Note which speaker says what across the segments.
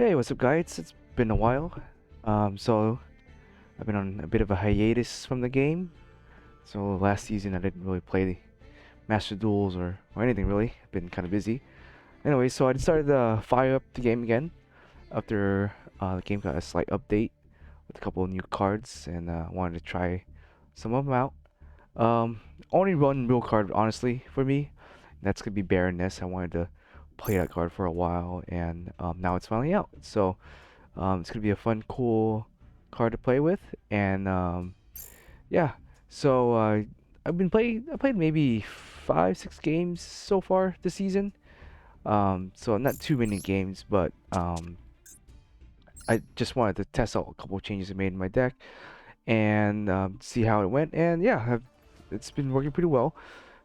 Speaker 1: Hey, what's up, guys? It's been a while. So I've been on a bit of a hiatus from the game. So last season I didn't really play the Master Duels or anything really. I've been kind of busy. Anyway, so I decided to fire up the game again after the game got a slight update with a couple of new cards, and wanted to try some of them out. Um, Only one real card, honestly, for me. That's gonna be Baroness. I wanted to play that card for a while, and now it's finally out. So. It's gonna be a fun, cool card to play with, and yeah. So I've been playing. I played maybe 5, 6 games so far this season. So not too many games, but I just wanted to test out a couple of changes I made in my deck and see how it went. And yeah, it's been working pretty well.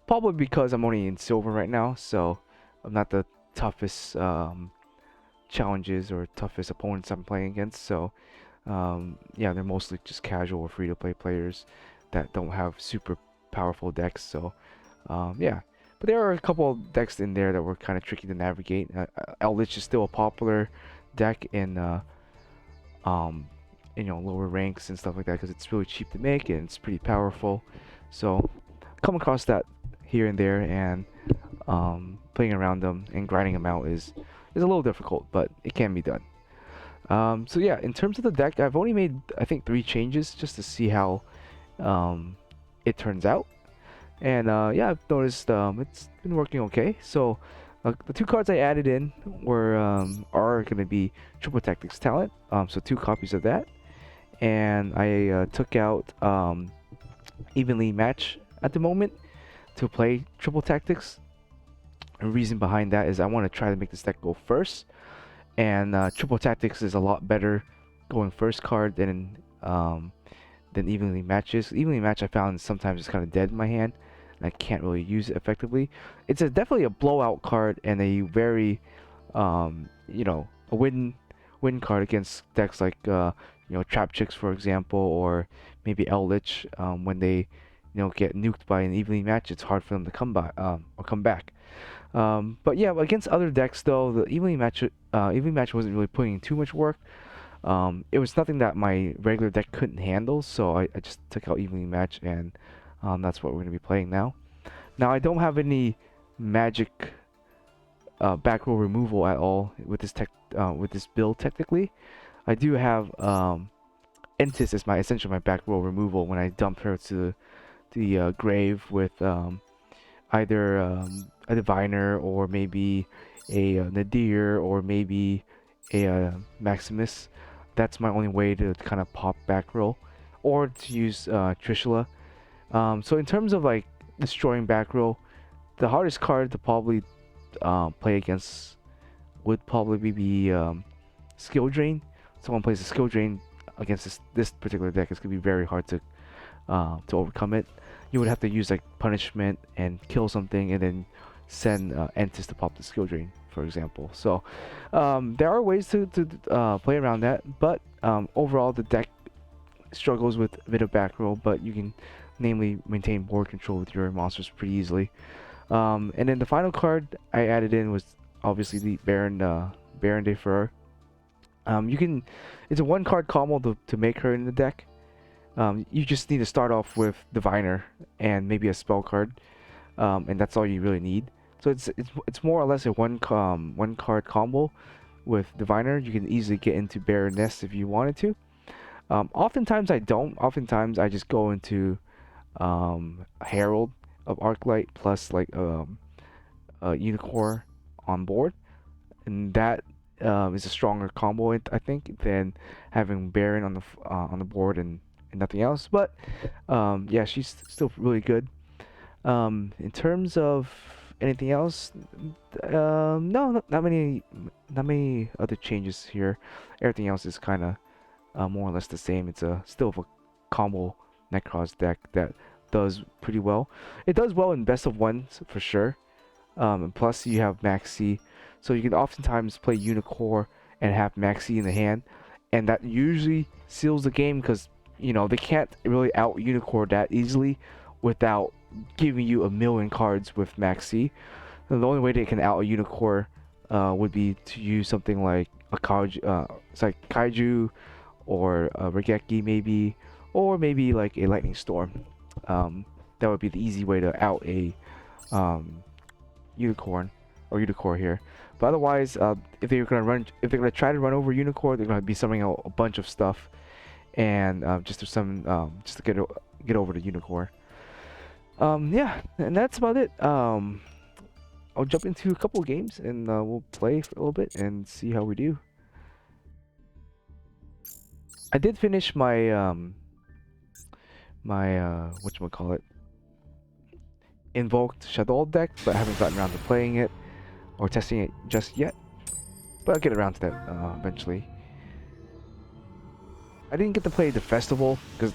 Speaker 1: Probably because I'm only in silver right now, so I'm not the toughest challenges or toughest opponents I'm playing against. So yeah, they're mostly just casual or free to play players that don't have super powerful decks. So yeah, but there are a couple of decks in there that were kind of tricky to navigate. Eldritch is still a popular deck in um, lower ranks and stuff like that because it's really cheap to make and it's pretty powerful. So come across that here and there, and playing around them and grinding them out is a little difficult, but it can be done. So yeah, in terms of the deck, I've only made I think 3 changes just to see how it turns out, and yeah, I've noticed it's been working okay. So the 2 cards I added in are going to be Triple Tactics Talent, so 2 copies of that, and I took out Evenly Match at the moment to play Triple Tactics. The reason behind that is I want to try to make this deck go first, and Triple Tactics is a lot better going first card than Evenly Matches. Evenly Match I found sometimes it's kind of dead in my hand, and I can't really use it effectively. It's definitely a blowout card and a very a win card against decks like Trap Chicks, for example, or maybe Eldritch. When they get nuked by an Evenly Match, it's hard for them to come by or come back. But yeah, against other decks though, the Evenly Match wasn't really putting in too much work. It was nothing that my regular deck couldn't handle, so I just took out Evenly Match, and that's what we're going to be playing now. Now I don't have any magic back row removal at all with this build technically. I do have Entis as my essentially my back row removal when I dump her to the grave with either a Diviner or maybe a Nadir or maybe a Maximus. That's my only way to kind of pop back row, or to use Trishula. So in terms of like destroying back row, the hardest card to probably play against would probably be Skill Drain. Someone plays a Skill Drain against this particular deck, it's gonna be very hard to overcome it. You would have to use like punishment and kill something, and then send Entis to pop the Skill Drain, for example. So there are ways to play around that, but overall the deck struggles with a bit of back row, but you can namely maintain board control with your monsters pretty easily. And then the final card I added in was obviously the Baron de Fer. It's a 1 card combo to make her in the deck. You just need to start off with Diviner and maybe a spell card, and that's all you really need. So it's more or less a 1 card combo with Diviner. You can easily get into Baroness if you wanted to. Oftentimes I don't. Oftentimes I just go into Herald of Arclight plus like a Unicorn on board, and that is a stronger combo I think than having Baron on the board and nothing else. But yeah, she's still really good. In terms of anything else, no, not many other changes here. Everything else is kind of more or less the same. It's still a combo Nekroz deck that does pretty well. It does well in best of ones for sure. And plus you have Maxi, so you can oftentimes play Unicorn and have Maxi in the hand, and that usually seals the game because they can't really out Unicorn that easily without giving you a million cards with Maxi. And the only way they can out a Unicorn would be to use something like a kaiju, it's like kaiju or a Regeki maybe, or maybe like a lightning storm. That would be the easy way to out a um, unicorn or unicorn here. But otherwise, if they're gonna try to run over unicorn, they're gonna be summoning a bunch of stuff, and just to get over the unicorn. Yeah, and that's about it. I'll jump into a couple of games and we'll play for a little bit and see how we do. I did finish my whatchamacallit, invoked Shadow deck, but I haven't gotten around to playing it or testing it just yet. But I'll get around to that eventually. I didn't get to play the festival because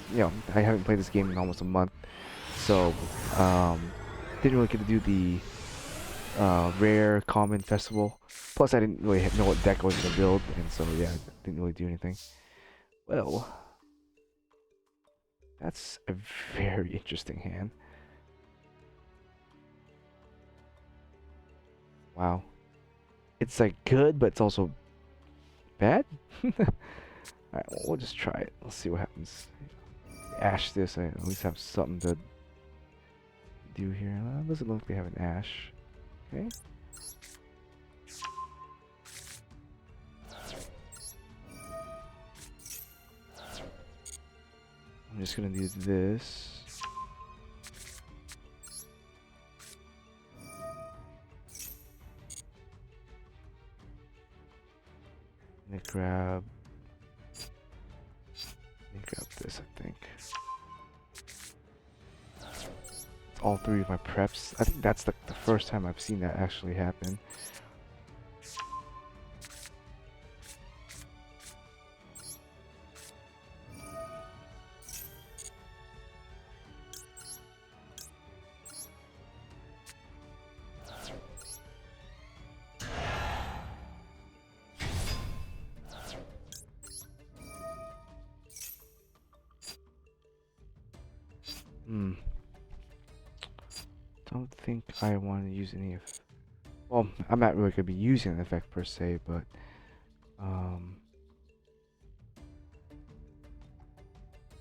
Speaker 1: I haven't played this game in almost a month, so didn't really get to do the rare common festival. Plus, I didn't really know what deck I was gonna build, and so yeah, I didn't really do anything. Well, that's a very interesting hand. Wow, it's like good, but it's also bad. Alright, well, we'll just try it. Let's see what happens. Ash this, I at least have something to do here. Doesn't look like they have an ash. Okay. I'm just gonna do this. Let me grab this, I think. It's all three of my preps. I think that's the first time I've seen that actually happen. Don't think I want to use any of... Well, I'm not really going to be using an effect per se, but...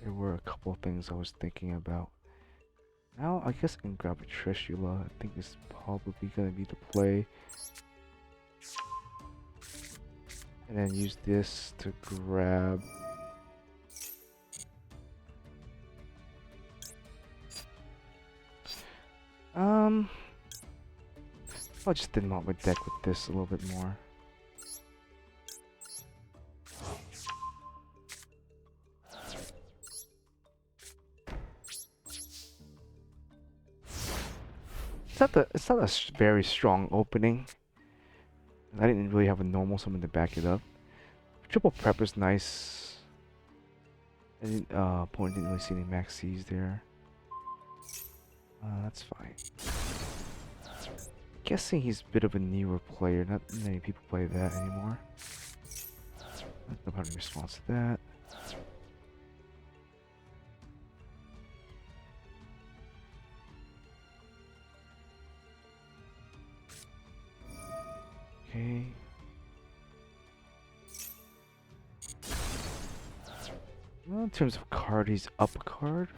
Speaker 1: there were a couple of things I was thinking about. Now, I guess I can grab a Trishula. I think it's probably going to be the play. And then use this to grab... I'll just thin out my deck with this a little bit more. It's not a very strong opening. I didn't really have a normal summon to back it up. Triple prep is nice. Opponent didn't really see any max C's there. That's fine. Guessing he's a bit of a newer player. Not many people play that anymore. No problem in response to that. Okay. Well, in terms of card, he's up a card.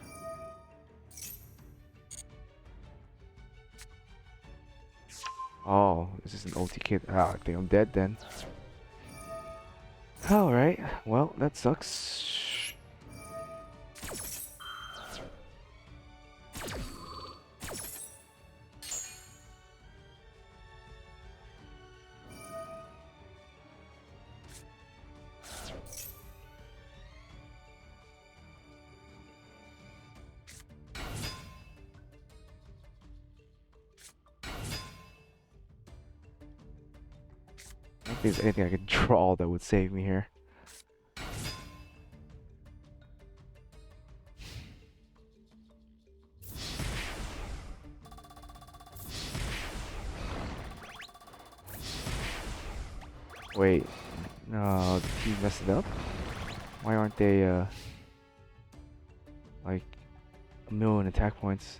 Speaker 1: Oh, is this an OT kid? Ah, I think I'm dead then. Alright, well, that sucks. I don't think there's anything I could draw that would save me here. Wait, no, did he mess it up? Why aren't they, like, a million attack points?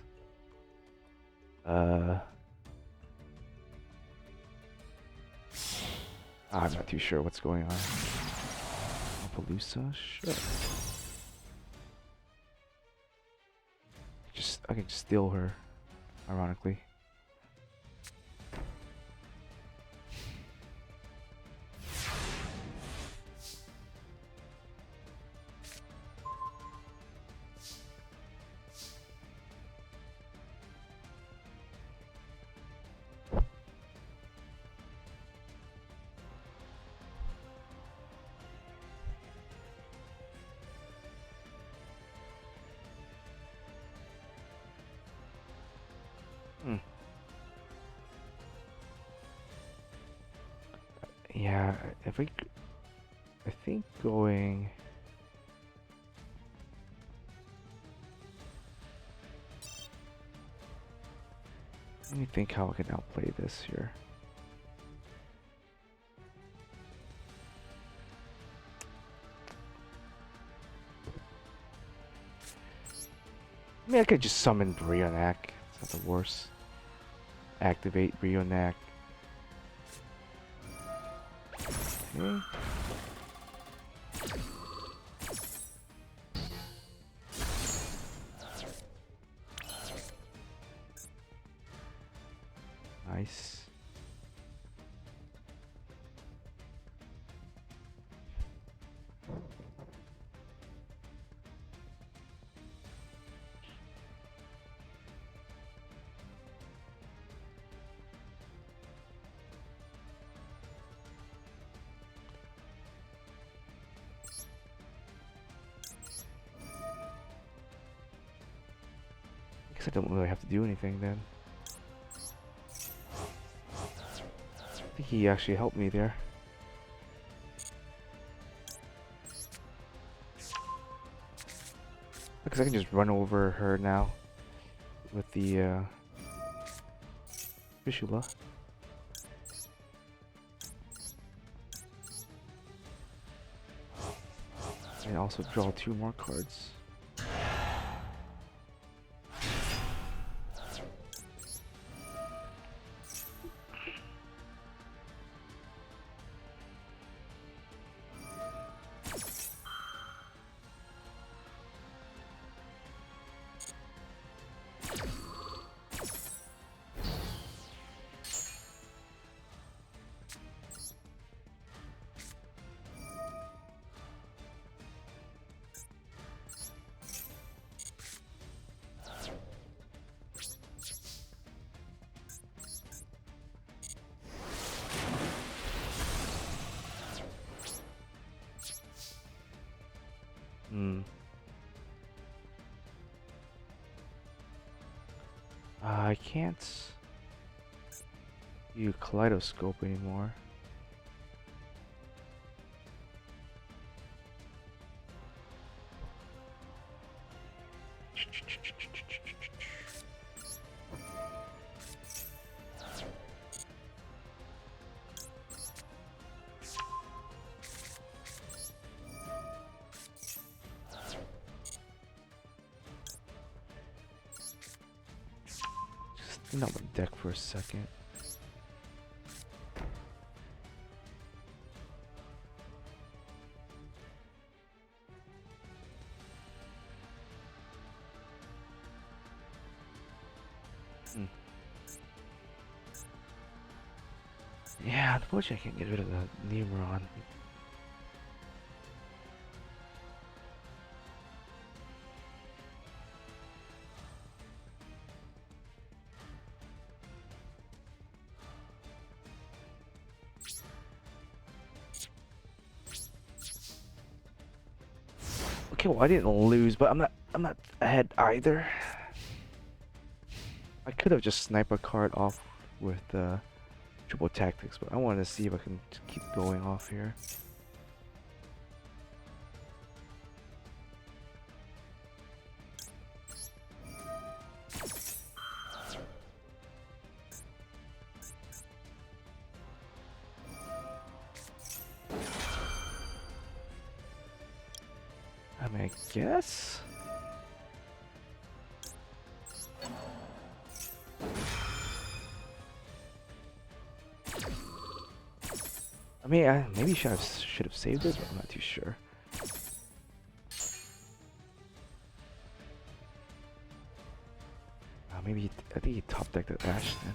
Speaker 1: I'm not too sure what's going on. Appaloosa? Sure. I can just steal her, ironically. Hmm. Yeah, I think going. Let me think how I can outplay this here. I mean, I could just summon Brionac. It's not the worst. Activate Brionac. Okay. Nice. I guess I don't really have to do anything then. I think he actually helped me there. Because I can just run over her now with the Fishula. And also draw 2 more cards. I can't do Kaleidoscope anymore. Clean out my deck for a second. Yeah, unfortunately I can't get rid of the Nemeron. Okay, well I didn't lose, but I'm not ahead either. I could have just sniped a card off with triple tactics, but I wanted to see if I can keep going off here. I mean, I guess. I mean, maybe should have saved it, but I'm not too sure. Maybe I think he top decked the Ash then.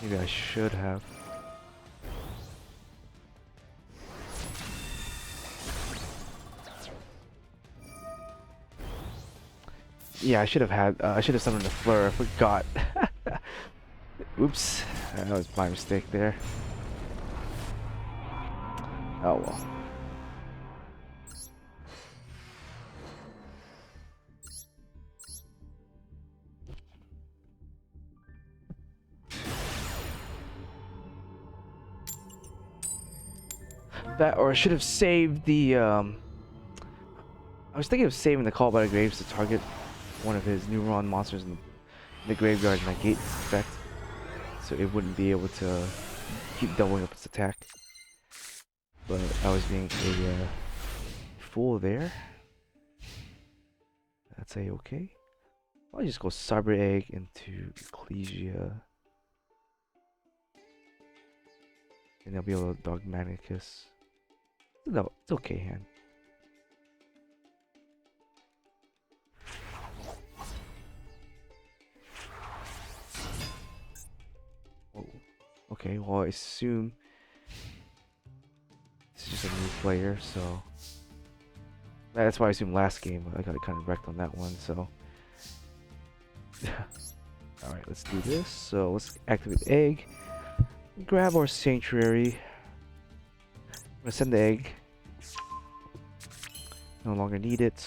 Speaker 1: Maybe I should have. Yeah, I should have had. I should have summoned the Fleur. I forgot. Oops, that was my mistake there. Oh well. That, or I should have saved the. I was thinking of saving the Call by the Graves to target one of his Neuron monsters in the graveyard and negate its effect, so it wouldn't be able to keep doubling up its attack. But I was being a fool there. That's okay. I'll just go Cyber Egg into Ecclesia. And I'll be able to Dogmaticus. No, it's okay, hand. Oh, okay, well, I assume this is just a new player, so that's why I assume last game I got kind of wrecked on that one. So, all right, let's do this. So let's activate the egg, grab our sanctuary. I'm gonna send the egg. No longer need it.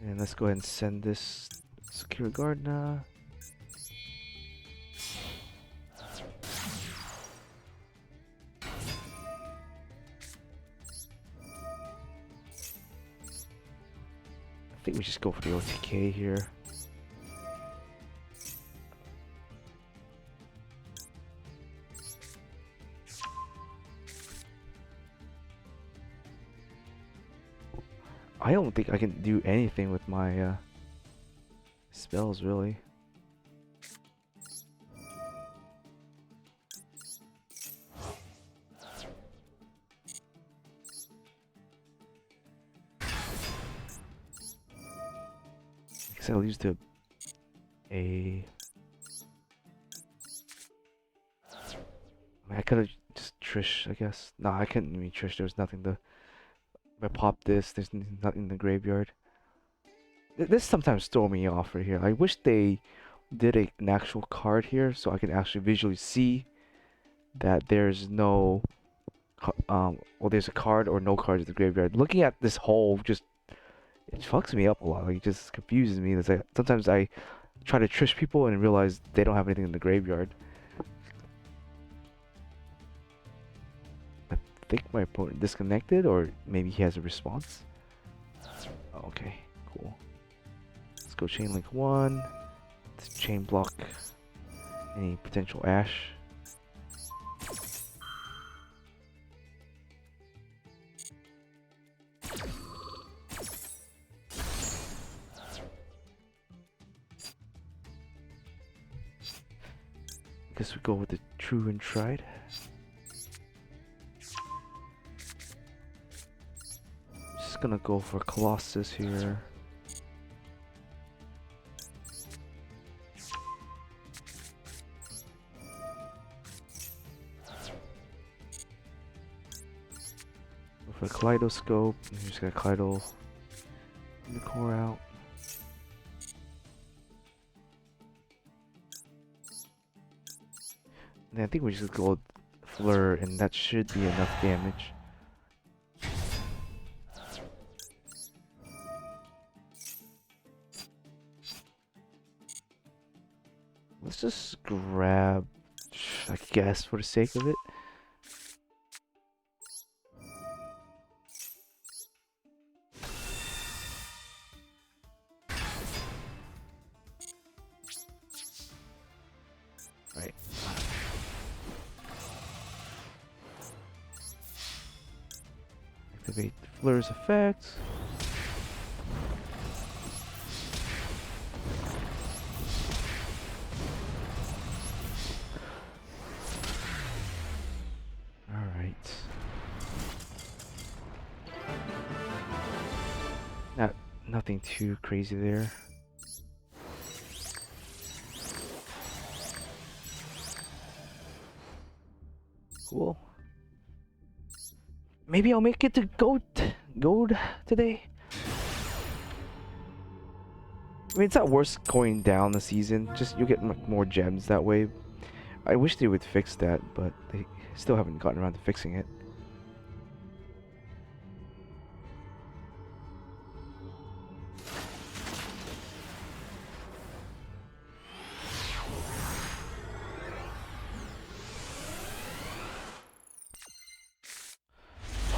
Speaker 1: And let's go ahead and send this Secure Gardener. I think we just go for the OTK here. I don't think I can do anything with my spells, really. Because I'll use the I mean, I could have just Trish, I guess. No, I couldn't even Trish. There was nothing to. If I pop this, there's nothing in the graveyard. This sometimes throw me off right here. I wish they did an actual card here so I can actually visually see that there's no well, there's a card or no cards in the graveyard. Looking at this hole just it fucks me up a lot. Like, it just confuses me. It's like sometimes I try to trish people and realize they don't have anything in the graveyard. I think my opponent disconnected, or maybe he has a response. Oh, okay, cool. Let's go chain link 1. Let's chain block any potential Ash. Guess we go with the True and Tried. Just gonna go for Colossus here. Go for a Kaleidoscope. I'm just gonna Kaleido the core out. And I think we just go Fleur, and that should be enough damage. Let's just grab I guess, for the sake of it. Right. Activate Flur's effect. Alright. Nothing too crazy there. Cool. Maybe I'll make it to gold today. I mean, it's not worth going down the season. Just you get more gems that way. I wish they would fix that, but they still haven't gotten around to fixing it.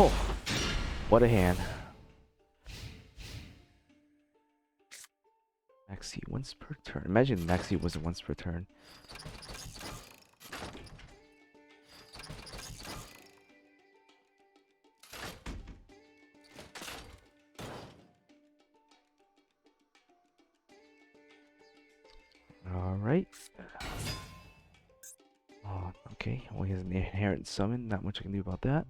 Speaker 1: Oh, what a hand. Maxi once per turn. Imagine Maxi was once per turn. Alright. Oh, okay. Well, he has an inherent summon. Not much I can do about that.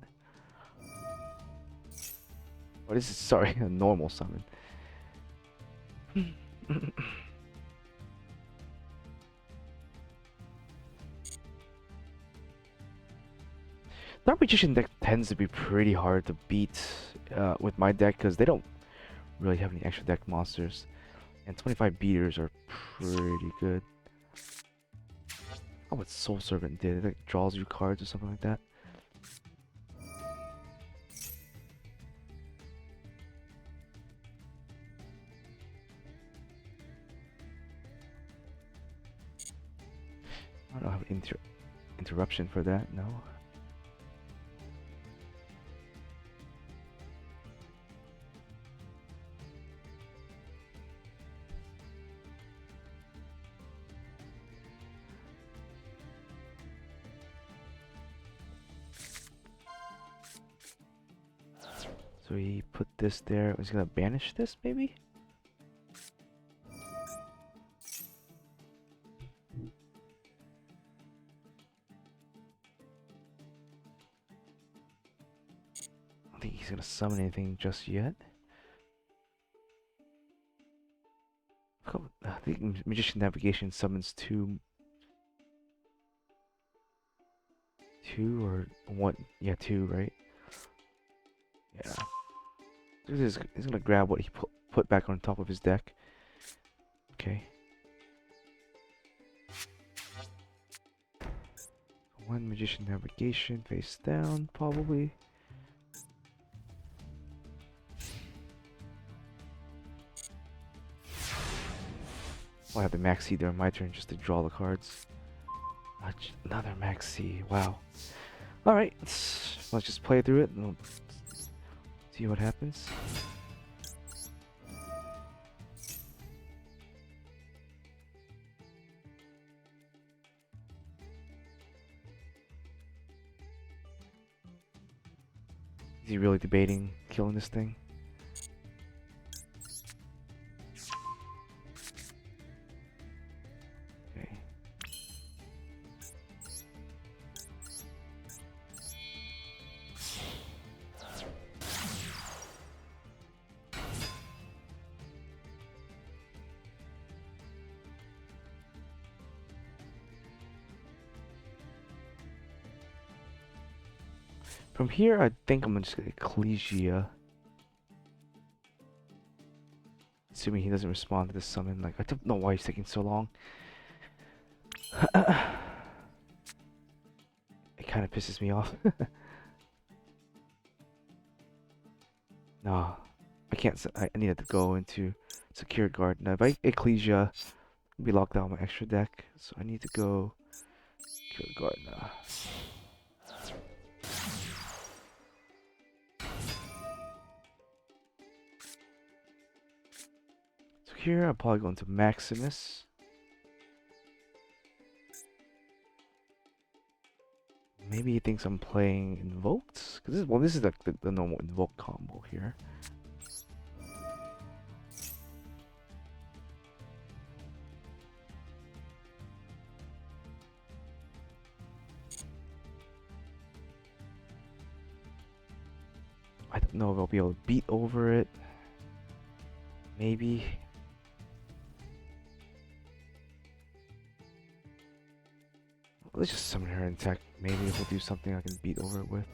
Speaker 1: What is it? Sorry, a normal summon. Dark Magician deck tends to be pretty hard to beat with my deck because they don't really have any extra deck monsters. And 25 beaters are pretty good. Oh, what Soul Servant did. It like draws you cards or something like that. I don't have an interruption for that, no. So he put this there. He's gonna banish this, maybe? I don't think he's gonna summon anything just yet. I think Magician Navigation summons two or one. Yeah, two, right? Yeah. He's gonna grab what he put back on top of his deck. Okay. One Magician Navigation face down, probably. Oh, I have the Maxi there. My turn just to draw the cards. Another Maxi. Wow. Alright, let's just play through it and we'll see what happens. Is he really debating killing this thing? Okay. From here, I think I'm just gonna Ecclesia. Assuming he doesn't respond to the summon. Like, I don't know why he's taking so long. It kind of pisses me off. No, I can't. I needed to go into Secure Guard. Now, if I Ecclesia, I'll be locked out of my extra deck. So I need to go Pure Gardener. So here I'll probably go into Maximus. Maybe he thinks I'm playing Invoked? Cause this is the normal Invoke combo here. I don't know if I'll be able to beat over it. Maybe. Let's just summon her and attack. Maybe we'll do something I can beat over it with.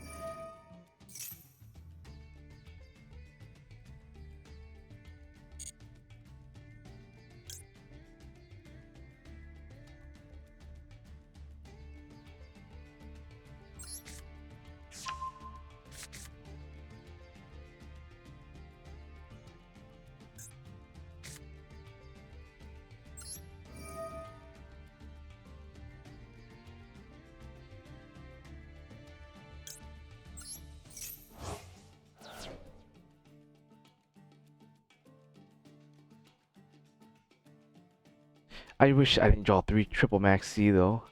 Speaker 1: I wish I didn't draw 3 triple max C though.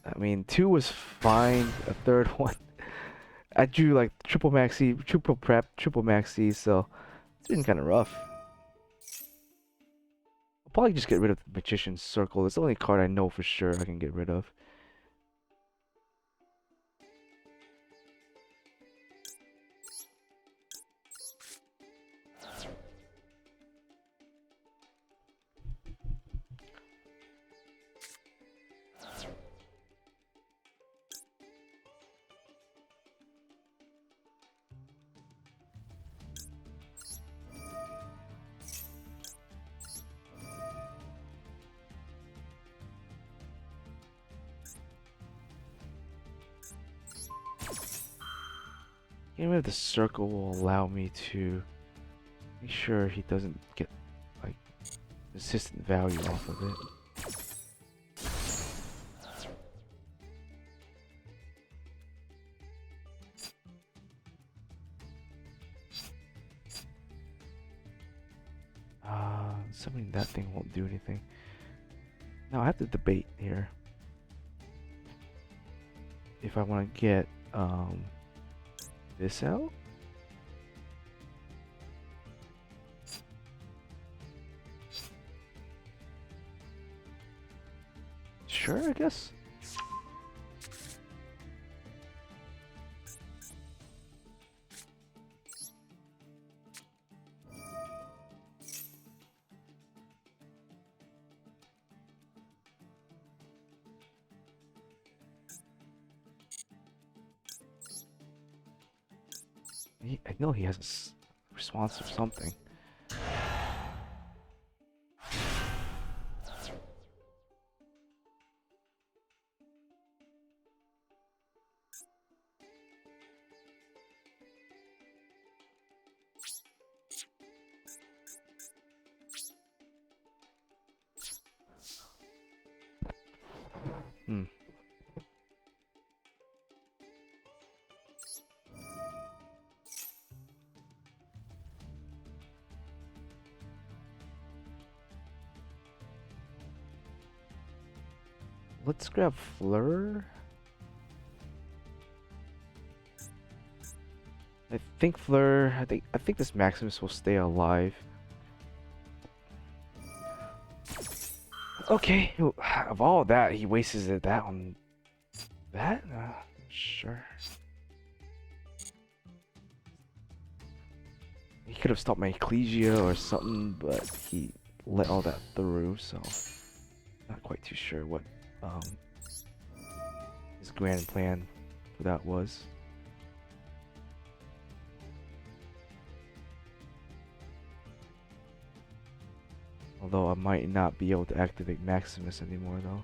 Speaker 1: I mean, 2 was fine. A third one, I drew like triple max C, triple prep, triple max C, so it's been kind of rough. I'll probably just get rid of the Magician's Circle. It's the only card I know for sure I can get rid of. Getting rid of the circle will allow me to make sure he doesn't get like consistent value off of it. Summoning that thing won't do anything. Now I have to debate here if I want to get this out. Sure, I guess. I know he has a response or something. Hmm. Let's grab Fleur. I think Fleur. I think this Maximus will stay alive. Okay, of all that, he wastes that on that. Sure. He could have stopped my Ecclesia or something, but he let all that through. So, not quite too sure what his grand plan for that was. Although I might not be able to activate Maximus anymore though.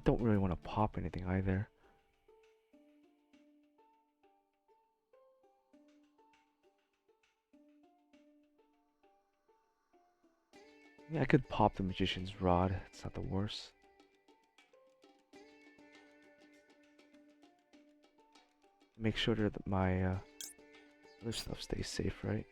Speaker 1: don't really want to pop anything either. Yeah, I could pop the Magician's Rod. It's not the worst. Make sure that my other stuff stays safe, right?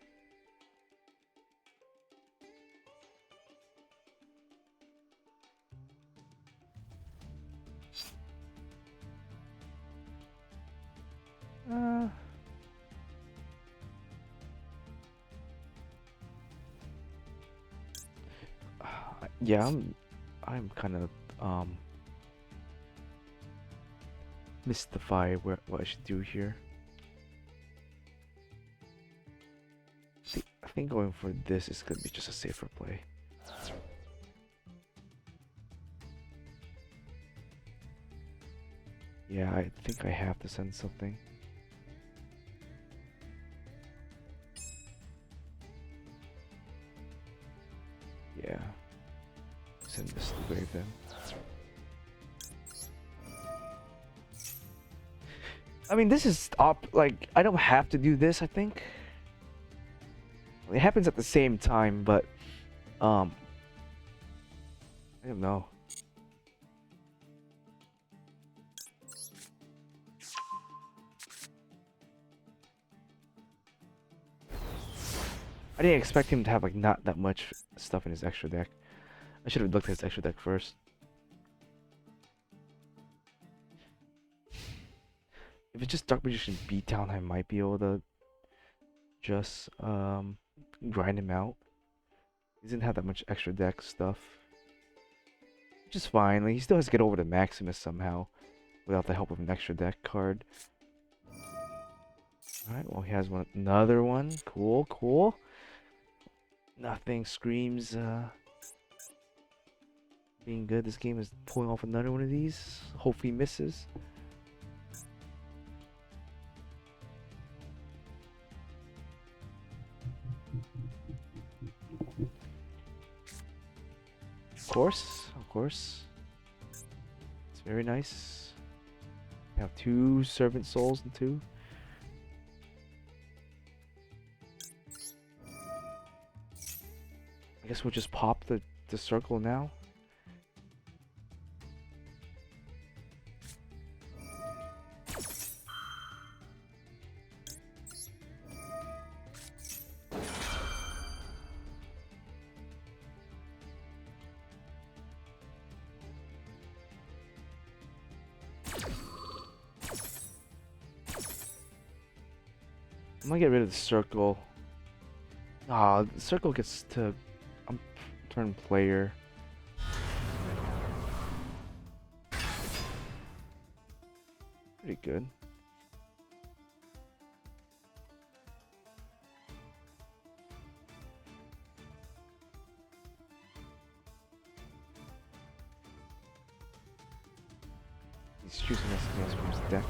Speaker 1: Uh, yeah, I'm kind of mystified what I should do here. I think going for this is gonna be just a safer play. Yeah, I think I have to send something. Yeah. Send this to the grave then. I mean, this is like, I don't have to do this, I think. It happens at the same time, but, I don't know. I didn't expect him to have, like, not that much stuff in his extra deck. I should have looked at his extra deck first. If it's just Dark Magician beatdown, I might be able to just grind him out. He doesn't have that much extra deck stuff, which is fine. Like, he still has to get over to Maximus somehow without the help of an extra deck card. Alright, well, he has another one. Cool, cool. Nothing screams being good. This game is pulling off another one of these. Hopefully he misses. Of course. It's very nice. We have 2 Servant Souls and 2. I guess we'll just pop the circle now. I'm gonna get rid of the circle. Ah, the circle gets to turn player. Pretty good. He's choosing us from his deck.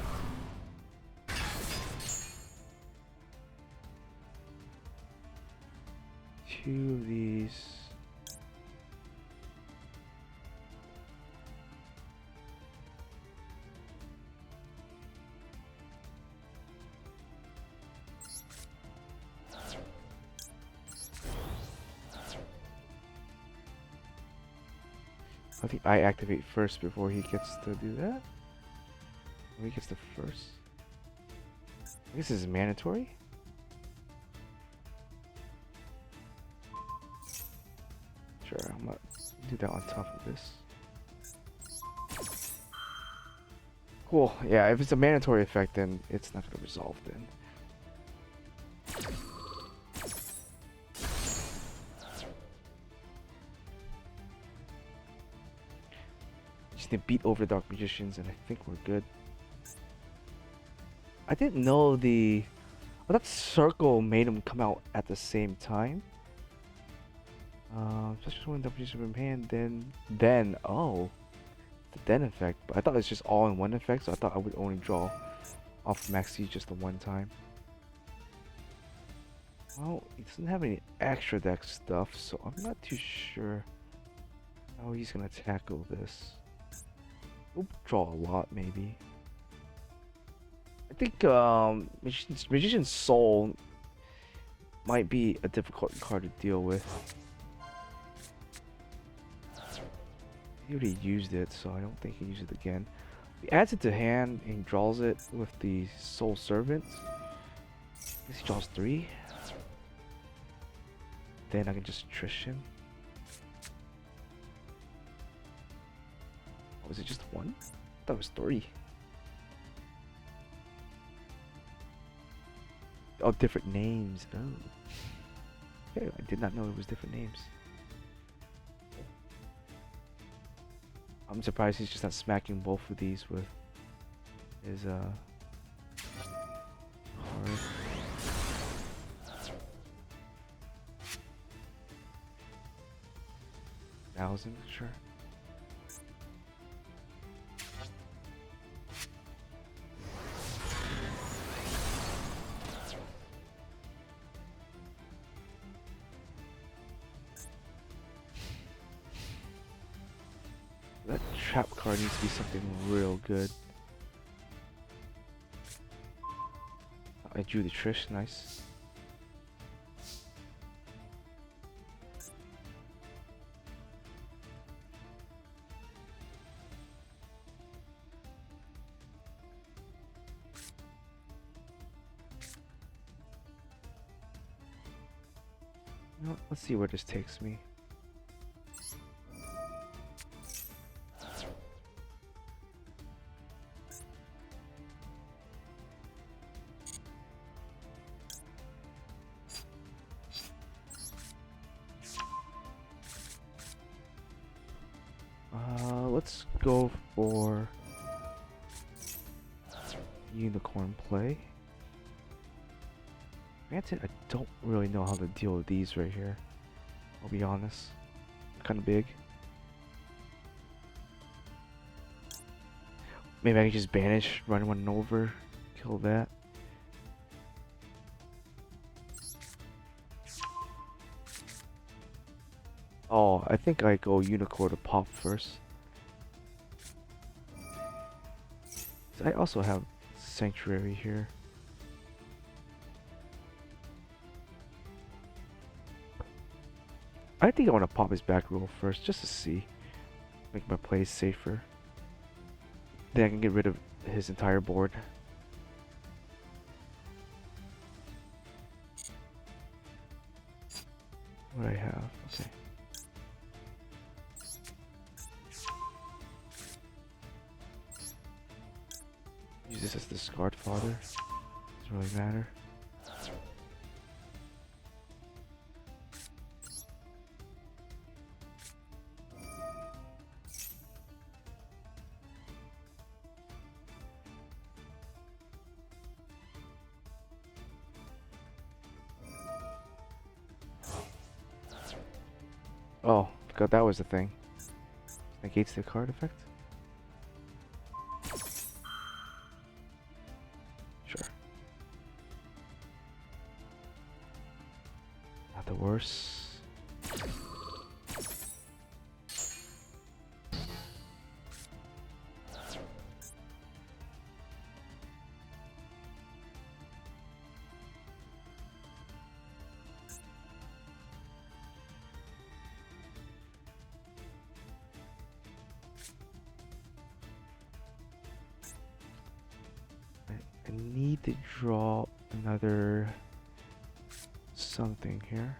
Speaker 1: Two of these. I think I activate first before he gets to do that. Or he gets the first. I guess this is mandatory. Sure, I'm gonna do that on top of this. Cool. Yeah, if it's a mandatory effect, then it's not gonna resolve then. Just need to beat over Dark Magicians, and I think we're good. I didn't know I thought Circle made them come out at the same time. Especially when Dark Magician from hand, then oh, the then effect. But I thought it was just all in one effect, so I thought I would only draw off Maxi just the one time. Well, he doesn't have any extra deck stuff, so I'm not too sure how he's gonna tackle this. We'll draw a lot, maybe. I think Magician's Soul might be a difficult card to deal with. He already used it, so I don't think he uses it again. He adds it to hand and draws it with the Soul Servant. I guess he draws 3. Then I can just Trish him. Oh, was it just 1? I thought it was 3. Oh, different names. Oh. Okay, I did not know it was different names. I'm surprised he's just not smacking both of these with his card. 1,000, sure. That trap card needs to be something real good. I drew the Trish, nice. You know, let's see where this takes me. Let's go for Unicorn play. Granted, I don't really know how to deal with these right here. I'll be honest. Kind of big. Maybe I can just banish, run one over, kill that. Oh, I think I go Unicorn to pop first. I also have Sanctuary here. I think I want to pop his back row first, just to see. Make my plays safer. Then I can get rid of his entire board. What do I have? Okay. Use this as discard fodder. Doesn't really matter. Oh, forgot that was the thing. Negates the card effect? Sure. Not the worst. I need to draw another something here.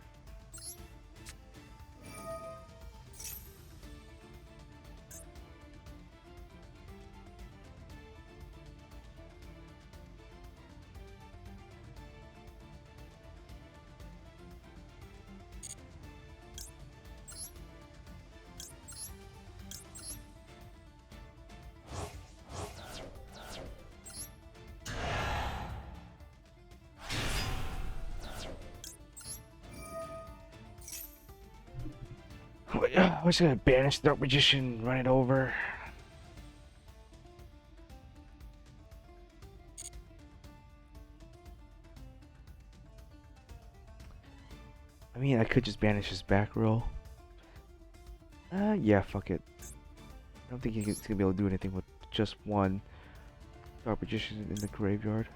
Speaker 1: I was gonna banish the Dark Magician, run it over. I mean, I could just banish his back row. Yeah, fuck it. I don't think he's gonna be able to do anything with just one Dark Magician in the graveyard.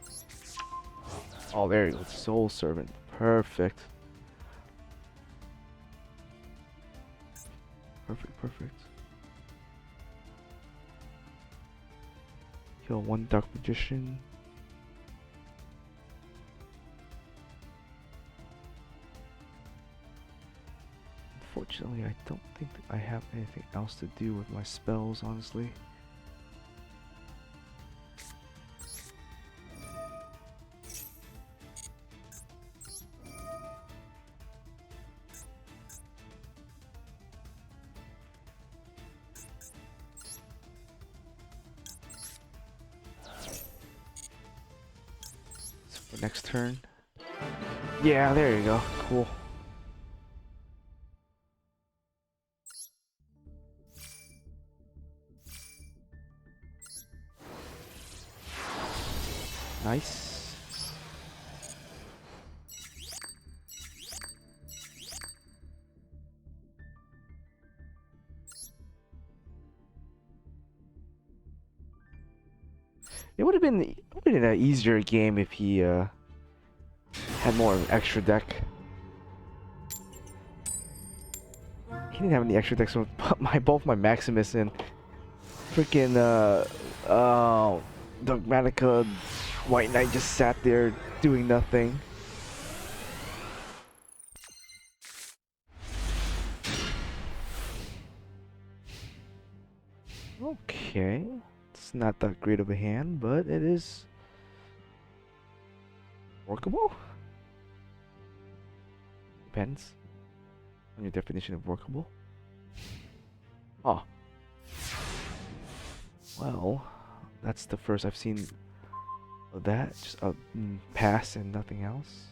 Speaker 1: Oh, there you go. Soul Servant. Perfect. Perfect, perfect. Kill one Dark Magician. Unfortunately, I don't think I have anything else to do with my spells, honestly. So for next turn. Yeah, there you go. Cool. Nice. It would have been an easier game if he had more of an extra deck. He didn't have any extra decks with both my Maximus and freaking Dogmatika White Knight just sat there doing nothing. Okay. It's not that great of a hand, but it is workable. Depends on your definition of workable. Oh. Well, that's the first I've seen of that. Just a pass and nothing else.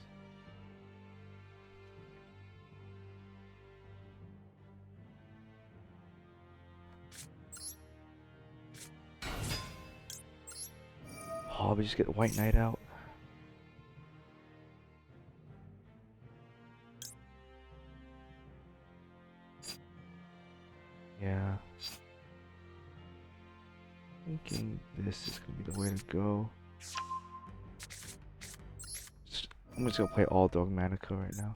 Speaker 1: Oh, we just get White Knight out. Yeah. Thinking this is gonna be the way to go. I'm just gonna play all Dogmatika right now.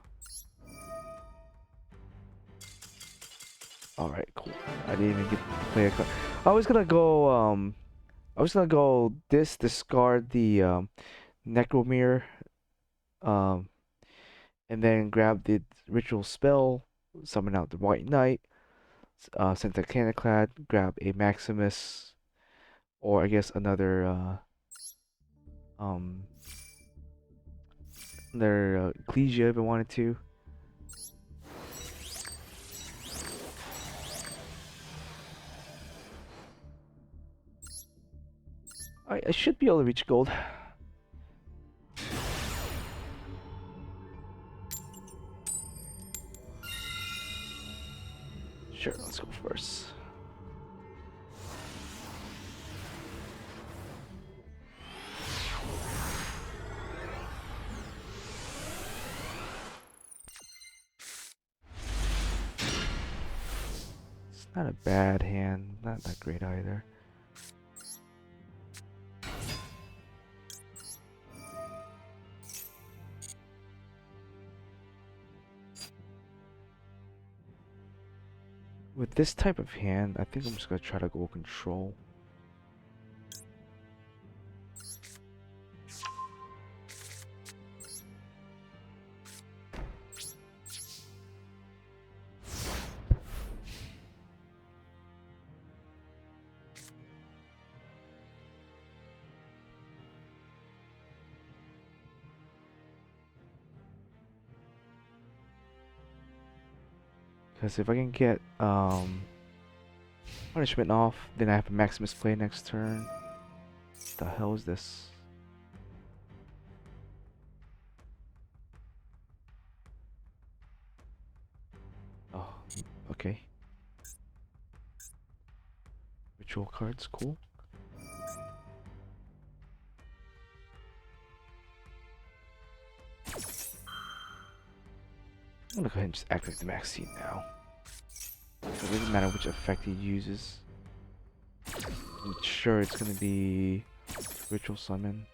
Speaker 1: Alright, cool. I didn't even get to play a card. I was gonna go discard the Necromir, um, and then grab the ritual spell, summon out the White Knight, send the Canaclad, grab a Maximus, or I guess another Ecclesia if I wanted to. I should be able to reach gold. Sure, let's go first. It's not a bad hand, not that great either. With this type of hand, I think I'm just gonna try to go control. Because if I can get punishment off, then I have a Maximus play next turn. What the hell is this? Oh, okay. Ritual cards, cool. I'm gonna go ahead and just activate the Maxine now. So it doesn't matter which effect he uses. I'm sure it's gonna be ritual summon.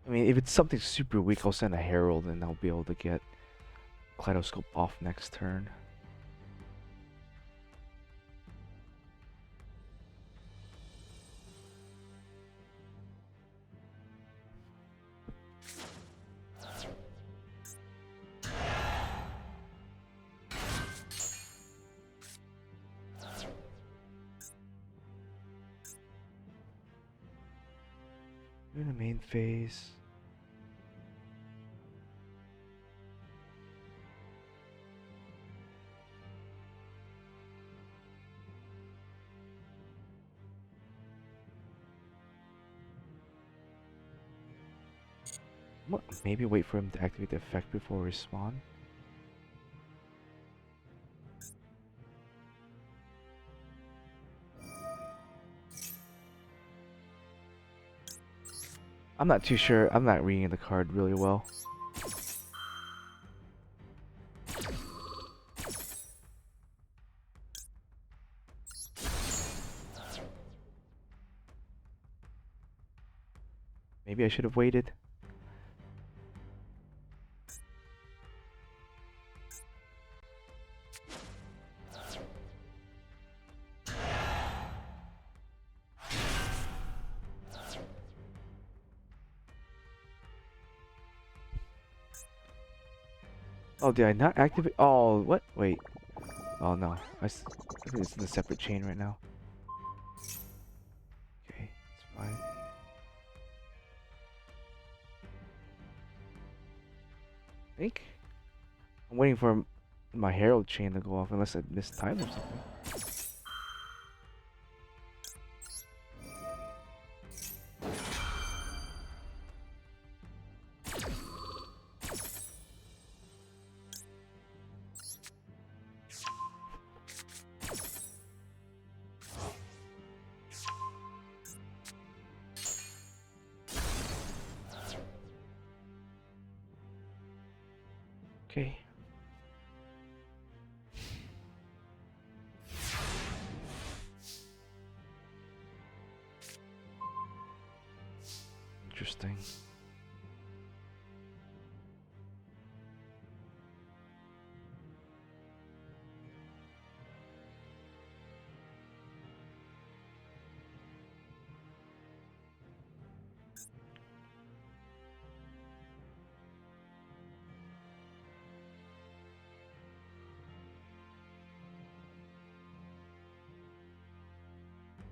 Speaker 1: I mean, if it's something super weak, I'll send a Herald and I'll be able to get Kaleidoscope off next turn. In the main phase. Maybe wait for him to activate the effect before we respawn. I'm not too sure. I'm not reading the card really well. Maybe I should have waited. Oh, did I not activate? Oh, what? Wait. Oh, no. I think it's in a separate chain right now. Okay, it's fine. I think I'm waiting for my Herald chain to go off unless I missed time or something. Okay. Interesting.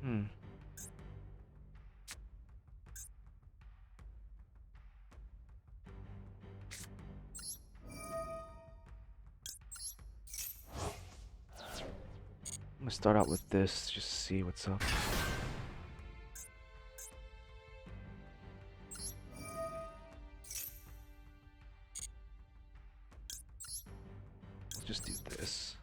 Speaker 1: Hmm. I'm gonna start out with this, just to see what's up. Let's just do this.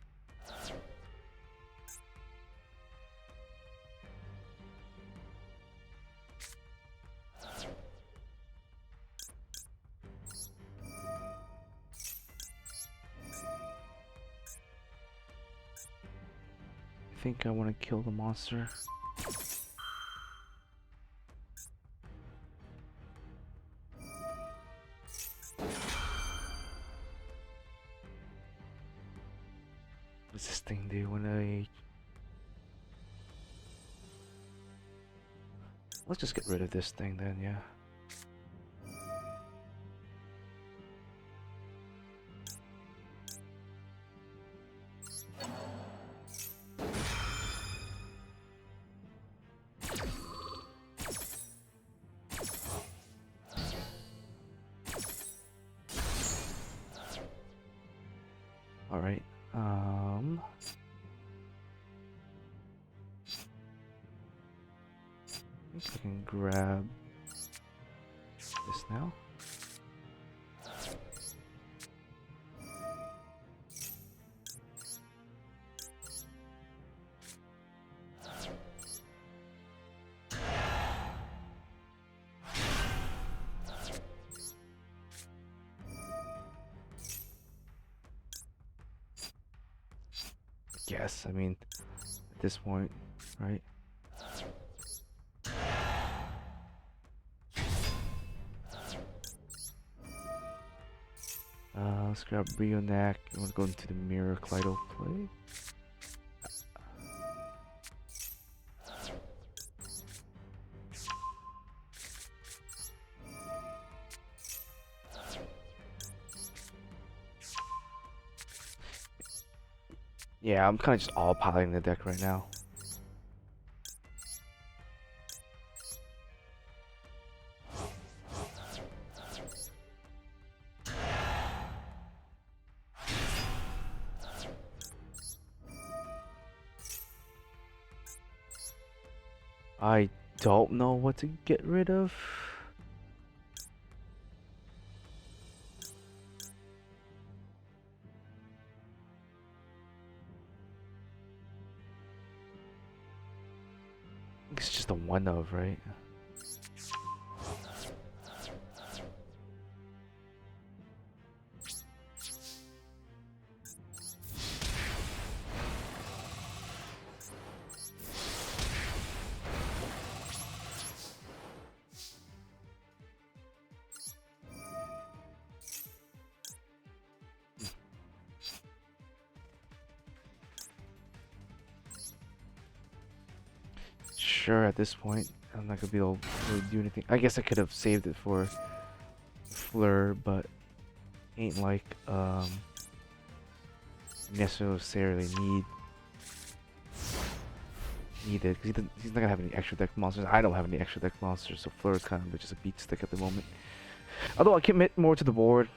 Speaker 1: I think I want to kill the monster. What does this thing do when I... Let's just get rid of this thing then, yeah. Alright, I think I can grab this now. guess. I mean, at this point, right? Let's grab Brionac. You want to go into the Mirror Kleido play? Yeah, I'm kind of just all piling the deck right now. I don't know what to get rid of. It's just a one of, right? Sure, at this point, I'm not gonna be able to really do anything. I guess I could have saved it for Fleur, but ain't like necessarily needed because he's not gonna have any extra deck monsters. I don't have any extra deck monsters, so Fleur is kind of just a beat stick at the moment. Although I commit more to the board,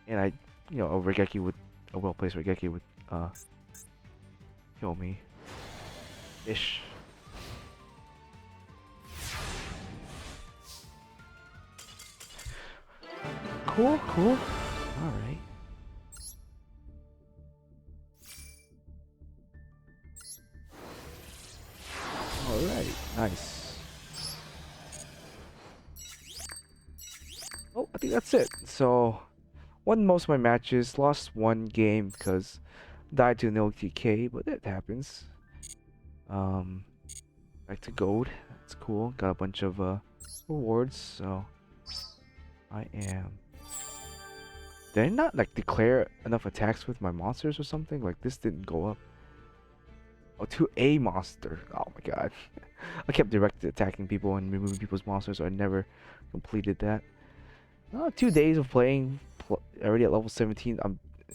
Speaker 1: and a Regeki would a well-placed Regeki would kill me. Ish. Cool. All right. Alright, nice. Oh, I think that's it. So, won most of my matches, lost one game because died to an LTK, but that happens. Back to gold. That's cool. Got a bunch of rewards, so I am. Did I not like declare enough attacks with my monsters or something? Like this didn't go up. Oh, to a monster. Oh my god. I kept directed attacking people and removing people's monsters, so I never completed that. 2 days of playing, already at level 17.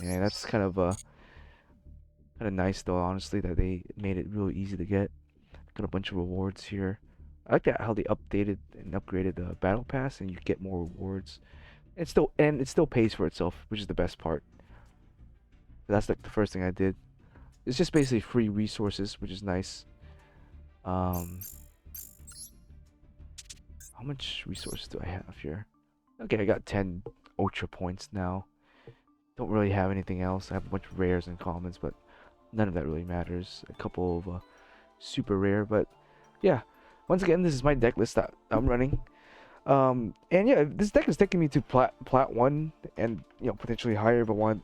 Speaker 1: Yeah, that's kind of nice though, honestly, that they made it really easy to get. Got a bunch of rewards here. I like that how they updated and upgraded the battle pass, and you get more rewards. It still pays for itself, which is the best part. That's like the first thing I did. It's just basically free resources, which is nice. How much resources do I have here? Okay, I got 10 ultra points now. Don't really have anything else. I have a bunch of rares and commons, but none of that really matters. A couple of super rare, but yeah. Once again, this is my deck list that I'm running. And yeah, this deck is taking me to plat 1 and potentially higher, but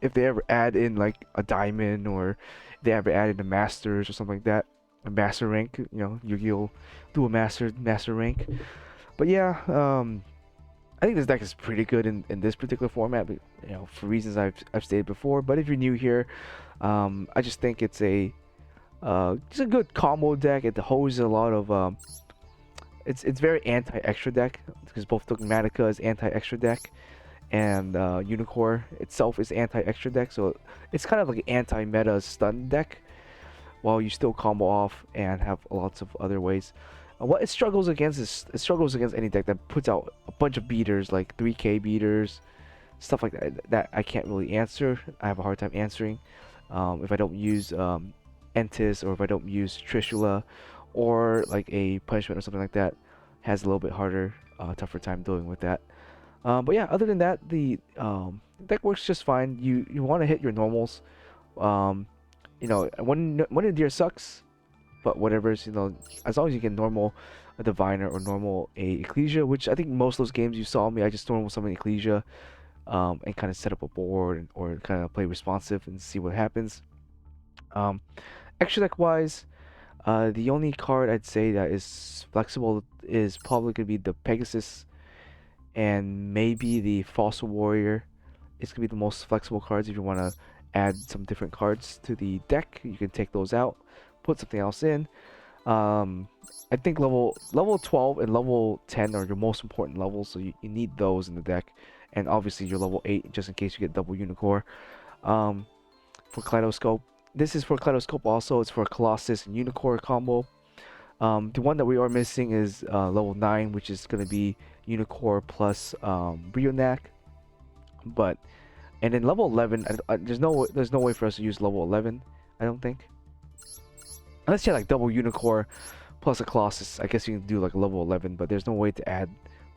Speaker 1: if they ever add in like a diamond or if they ever add in a masters or something like that, a master rank, Yu-Gi-Oh! Do a master rank. But yeah, I think this deck is pretty good in this particular format, but, for reasons I've stated before. But if you're new here, I just think it's a good combo deck. It holds a lot of it's very anti-extra deck because both Dogmatika is anti-extra deck and Unicorn itself is anti-extra deck, so it's kind of like an anti-meta stun deck while you still combo off and have lots of other ways. What it struggles against is it struggles against any deck that puts out a bunch of beaters, like 3k beaters, stuff like that I can't really answer. I have a hard time answering if I don't use Entis, or if I don't use Trishula, or like a punishment or something like that. Has a little bit harder, tougher time dealing with that. But yeah, other than that, the deck works just fine. You want to hit your normals. One Deer sucks, but whatever's, as long as you get normal a Diviner or normal a Ecclesia, which I think most of those games you saw me, I just normal summon Ecclesia and kind of set up a board or kind of play responsive and see what happens. Um, Extra deck wise, the only card I'd say that is flexible is probably gonna be the Pegasus and maybe the Fossil Warrior. It's gonna be the most flexible cards if you want to add some different cards to the deck. You can take those out, put something else in. Um, I think level 12 and level 10 are your most important levels, so you need those in the deck. And obviously your level 8 just in case you get double Unicorn. Um, for Kaleidoscope, this is for Kaleidoscope also. It's for Colossus and Unicorn combo. The one that we are missing is level 9, which is going to be Unicorn plus Brionac. But and then level 11, there's no way for us to use level 11. I don't think. Unless you had like double Unicorn plus a Colossus, I guess you can do like a level 11. But there's no way to add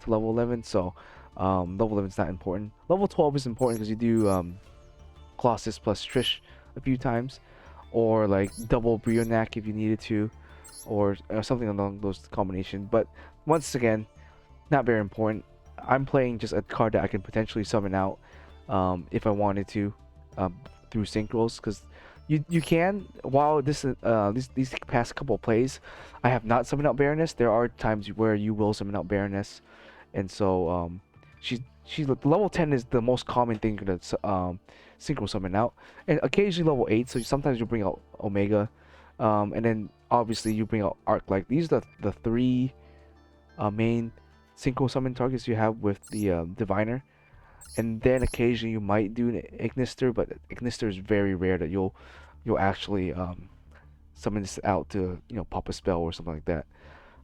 Speaker 1: to level 11, so level 11 is not important. Level 12 is important because you do Colossus plus Trish a few times, or like double Brionac if you needed to, or something along those combination. But once again, not very important. I'm playing just a card that I can potentially summon out if I wanted to through synchros, because you can, while these past couple of plays I have not summoned out Baroness. There are times where you will summon out Baroness, and so she's level 10 is the most common thing to synchro summon out, and occasionally level 8, so sometimes you bring out Omega, and then obviously you bring out Arc. Like these are the three main synchro summon targets you have with the Diviner, and then occasionally you might do an Ignister, but Ignister is very rare that you'll actually summon this out to pop a spell or something like that.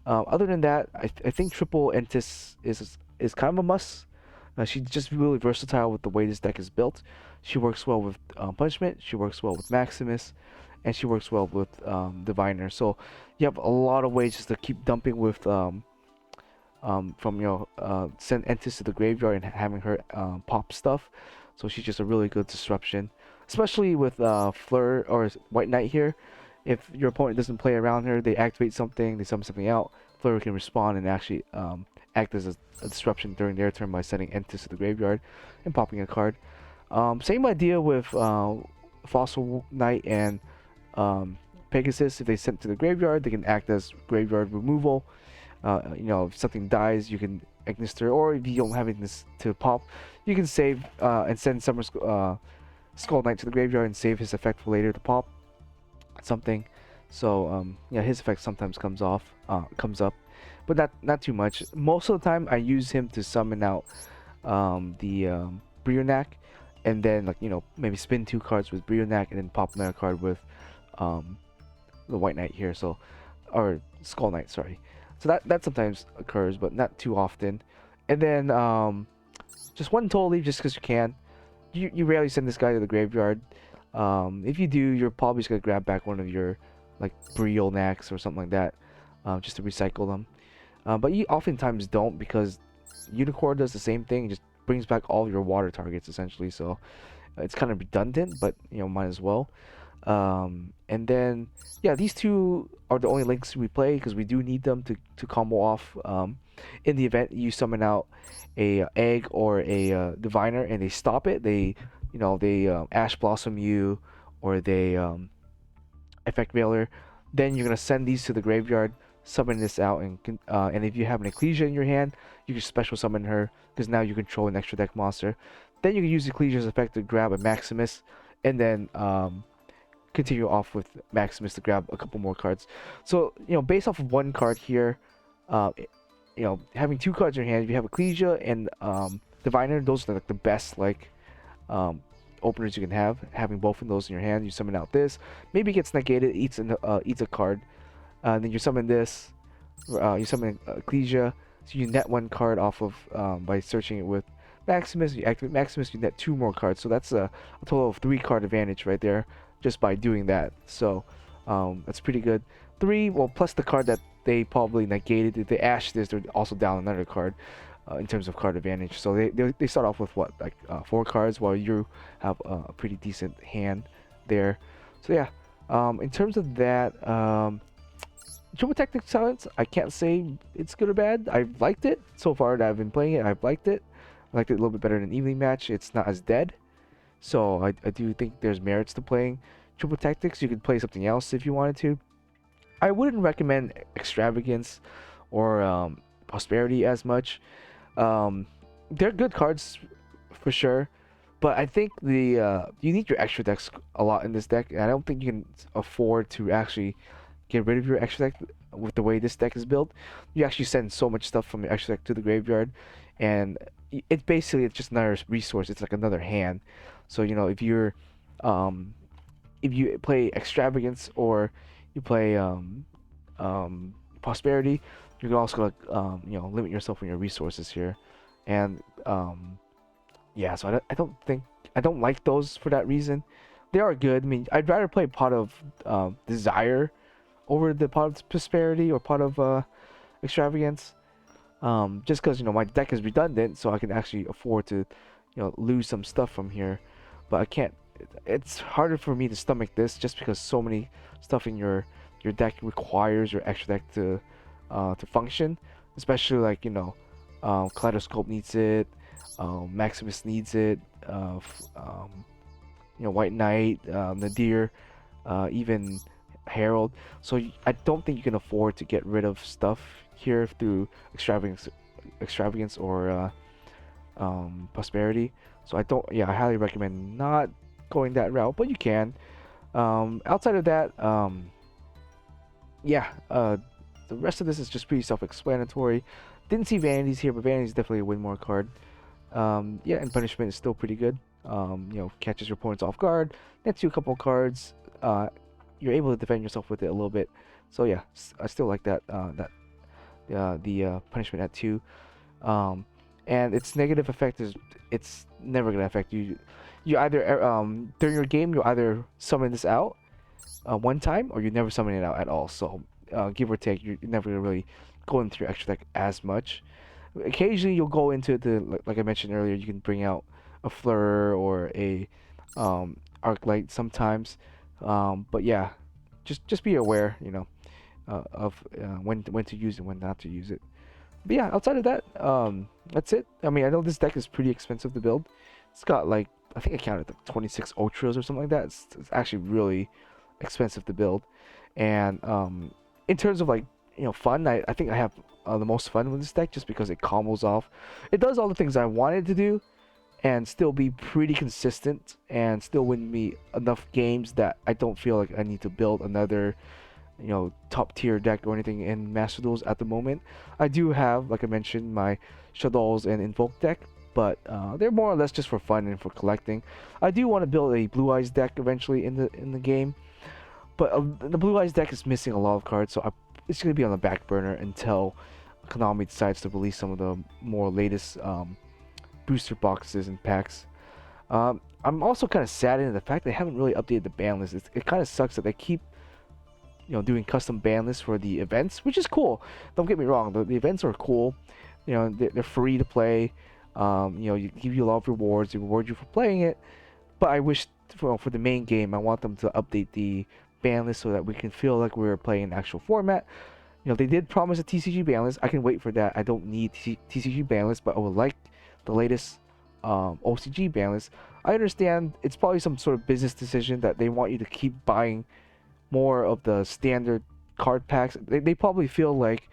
Speaker 1: Other than that, I think triple Entis is kind of a must. She's just really versatile with the way this deck is built. She works well with Punishment, she works well with Maximus, and she works well with Diviner. So you have a lot of ways just to keep dumping with from send Entis to the graveyard and having her pop stuff. So she's just a really good disruption, especially with Fleur or White Knight here. If your opponent doesn't play around her, they activate something, they summon something out. Fleur can respond and actually act as a disruption during their turn by sending Entis to the graveyard and popping a card. Same idea with Fossil Knight and Pegasus. If they sent to the graveyard, they can act as graveyard removal. If something dies, you can Ignister, or if you don't have anything to pop, you can save and send Summer Skull Knight to the graveyard and save his effect for later to pop something. So yeah, his effect sometimes comes up, but not too much. Most of the time, I use him to summon out the Brionac, and then maybe spin 2 cards with Brionac and then pop another card with the White Knight here. So, or Skull Knight, sorry. So that sometimes occurs, but not too often. And then just one Total Leaf just because you can. You rarely send this guy to the graveyard. If you do, you're probably just gonna grab back one of your like Brionacs or something like that, just to recycle them. But you oftentimes don't, because Unicorn does the same thing, just brings back all your water targets essentially. So it's kind of redundant, but might as well. And then yeah, these two are the only links we play because we do need them to combo off in the event you summon out a egg or a diviner and they stop it. They Ash Blossom you, or they Effect Veiler. Then you're gonna send these to the graveyard, summon this out, and if you have an Ecclesia in your hand, you can special summon her because now you control an extra deck monster. Then you can use Ecclesia's effect to grab a Maximus, and then continue off with Maximus to grab a couple more cards. So based off of one card here, having 2 cards in your hand, if you have Ecclesia and Diviner, those are like the best openers you can have. Having both of those in your hand, you summon out this. Maybe it gets negated, eats a card. Then you summon this. You summon Ecclesia, so you net 1 card off of by searching it with Maximus. You activate Maximus, you net 2 more cards. So that's a total of 3 card advantage right there, just by doing that. So that's pretty good. 3, well, plus the card that they probably negated. If they ash this, they're also down another card in terms of card advantage. So they start off with what, like 4 cards, while you have a pretty decent hand there. So yeah, in terms of that, Dogmatika Silence, I can't say it's good or bad. I've liked it so far that I've been playing it. I've liked it. I liked it a little bit better than evening match. It's not as dead, so I do think there's merits to playing triple tactics. You could play something else if you wanted to. I wouldn't recommend extravagance or prosperity as much. They're good cards for sure, but I think the you need your extra decks a lot in this deck, and I don't think you can afford to actually get rid of your extra deck with the way this deck is built. You actually send so much stuff from your extra deck to the graveyard, and it's just another resource. It's like another hand. So um, if you play extravagance or you play prosperity, you're also gonna limit yourself on your resources here, and yeah. So I don't think I don't like those for that reason. They are good. I mean, I'd rather play Pot of Desire over the Pot of Prosperity or Pot of Extravagance. Just because my deck is redundant, so I can actually afford to lose some stuff from here, but I can't. It's harder for me to stomach this just because so many stuff in your deck requires your extra deck to function, especially like Kaleidoscope needs it, Maximus needs it, White Knight, Nadir, even Herald. So I don't think you can afford to get rid of stuff here through extravagance or prosperity. So I don't. Yeah, I highly recommend not going that route, but you can. Outside of that, yeah, the rest of this is just pretty self-explanatory. Didn't see Vanities here, but Vanities is definitely a win more card. Yeah, and Punishment is still pretty good. Catches your opponents off guard, nets you a couple cards. You're able to defend yourself with it a little bit. So yeah, I still like that. The Punishment at 2. And its negative effect is it's never gonna affect you. You either during your game you either summon this out one time or you never summon it out at all. So give or take, you're never gonna really go into your extra deck as much. Occasionally you'll go into like I mentioned earlier, you can bring out a Fleur or a Arc Light sometimes. But yeah, just be aware, of when to use it, when not to use it. But yeah, outside of that, that's it. I mean, I know this deck is pretty expensive to build. It's got like I think I counted like 26 ultras or something like that. It's actually really expensive to build. And in terms of like fun, I think I have the most fun with this deck just because it combos off. It does all the things I wanted to do, and still be pretty consistent and still win me enough games that I don't feel like I need to build another top tier deck or anything in Master Duels at the moment. I do have, like I mentioned, my Shadows and Invoke deck, but they're more or less just for fun and for collecting. I do want to build a Blue Eyes deck eventually in the game, but the Blue Eyes deck is missing a lot of cards, so it's going to be on the back burner until Konami decides to release some of the more latest booster boxes and packs. I'm also kind of saddened at the fact they haven't really updated the ban list. It kind of sucks that they keep doing custom ban lists for the events, which is cool. Don't get me wrong, the events are cool. They're free to play. You give you a lot of rewards. They reward you for playing it. But I wish for the main game, I want them to update the ban list so that we can feel like we're playing an actual format. They did promise a TCG ban list. I can wait for that. I don't need TCG ban list, but I would like the latest OCG ban list. I understand it's probably some sort of business decision that they want you to keep buying more of the standard card packs. They probably feel like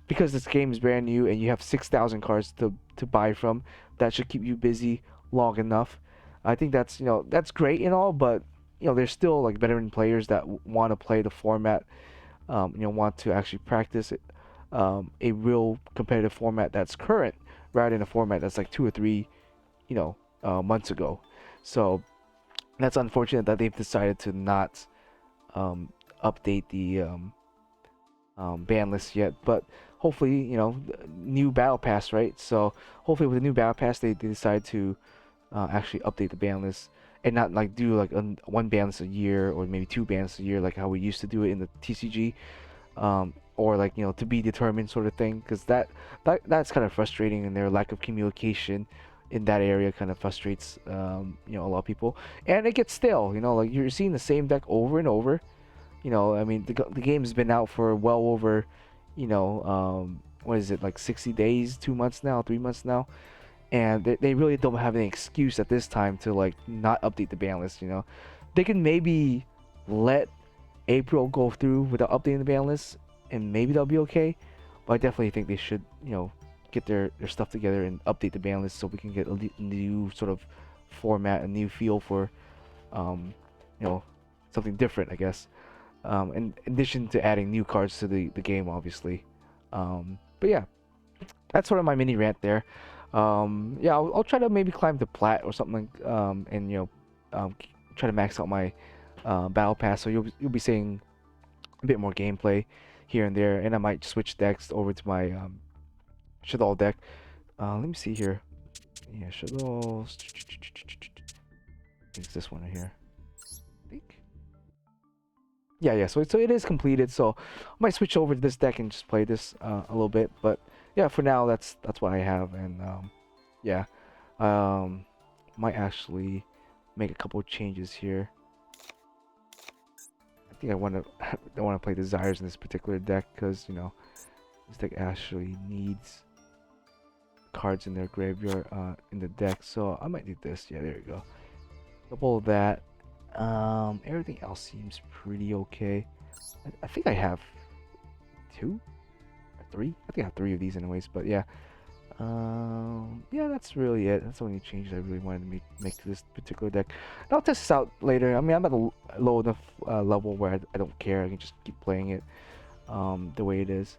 Speaker 1: because this game is brand new and you have 6,000 cards to buy from, that should keep you busy long enough. I think that's that's great and all, but there's still like veteran players that want to play the format, want to actually practice it, a real competitive format that's current rather than a format that's like 2 or 3 months ago. So that's unfortunate that they've decided to not update the ban list yet, but hopefully new battle pass, right? So hopefully with the new battle pass they decide to actually update the ban list and not like do like one ban list a year or maybe 2 ban lists a year like how we used to do it in the TCG, or like to be determined sort of thing, because that's kind of frustrating, and their lack of communication in that area kind of frustrates a lot of people, and it gets stale. Like you're seeing the same deck over and over. I mean the game's been out for well over what is it, like 60 days, 2 months now, 3 months now, and they really don't have any excuse at this time to like not update the ban list. You know, they can maybe let April go through without updating the ban list, and maybe they'll be okay. But I definitely think they should, get their stuff together and update the ban list so we can get a new sort of format, a new feel for, um, you know, something different, I guess. In addition to adding new cards to the game, obviously. But yeah, that's sort of my mini rant there. Yeah, I'll try to maybe climb to plat or something, and try to max out my battle pass. So you'll be seeing a bit more gameplay here and there, and I might switch decks over to my Shadol deck. Let me see here. Yeah, Shadol. It's this one right here. I think. Yeah. So it is completed. So I might switch over to this deck and just play this a little bit. But yeah, for now that's what I have, and yeah, might actually make a couple of changes here. I think I want to play Desires in this particular deck because this deck actually needs cards in their graveyard in the deck. So I might do this. Yeah, there you go. Couple of that. Everything else seems pretty okay. I think I have two, or three. I think I have three of these anyways. But yeah. Yeah, that's really it. That's the only changes I really wanted to make to this particular deck. And I'll test this out later. I mean, I'm at a low enough level where I don't care. I can just keep playing it the way it is.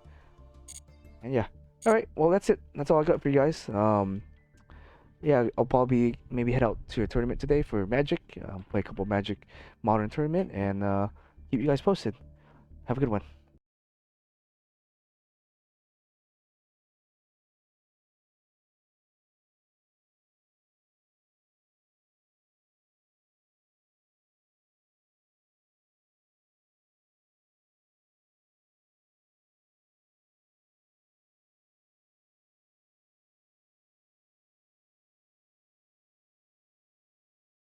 Speaker 1: And yeah. All right. Well, that's it. That's all I got for you guys. Yeah, I'll probably maybe head out to a tournament today for Magic. Play a couple Magic Modern tournament and keep you guys posted. Have a good one.